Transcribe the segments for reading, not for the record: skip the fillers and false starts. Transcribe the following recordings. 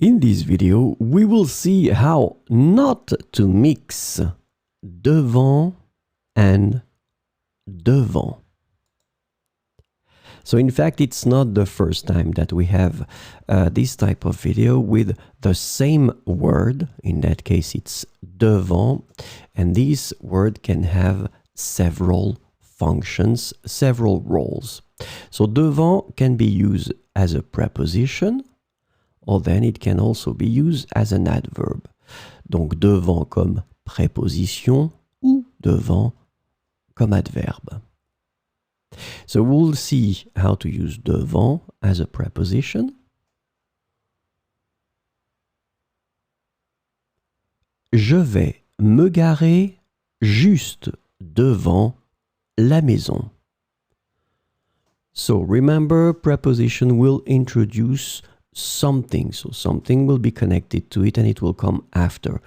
In this video, we will see how not to mix devant and devant. So in fact, it's not the first time that we have this type of video with the same word. In that case, it's devant, and this word can have several functions, several roles. So devant can be used as a preposition, or then it can also be used as an adverb. Donc devant comme préposition ou devant comme adverbe. So we'll see how to use devant as a preposition. Je vais me garer juste devant la maison. So remember, preposition will introduce something. So something will be connected to it and it will come after.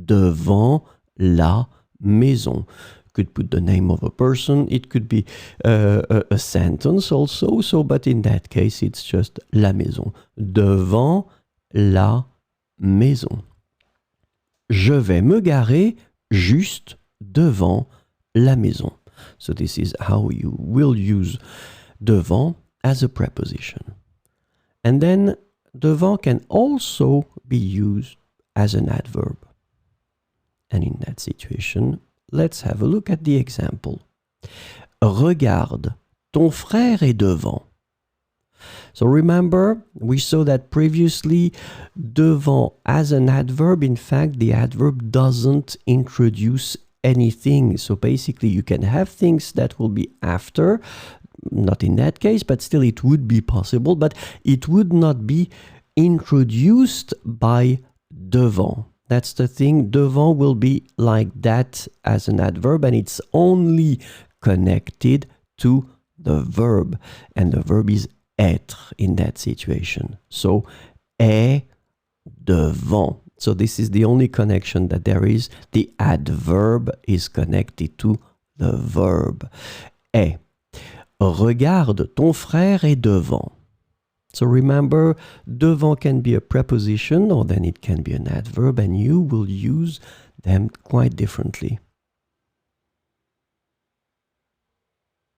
Devant la maison. Could put the name of a person. It could be a sentence also. So, but in that case, it's just la maison. Devant la maison. Je vais me garer juste devant la maison. So this is how you will use devant as a preposition. And then devant can also be used as an adverb. And in that situation, let's have a look at the example. Regarde, ton frère est devant. So remember, we saw that previously, devant as an adverb, in fact, the adverb doesn't introduce anything. So basically, you can have things that will be after, not in that case, but still it would be possible, but it would not be introduced by devant. That's the thing. Devant will be like that as an adverb, and it's only connected to the verb. And the verb is être in that situation. So, est devant. So this is the only connection that there is. The adverb is connected to the verb. Est. Regarde, ton frère est devant. So remember, devant can be a preposition or then it can be an adverb, and you will use them quite differently.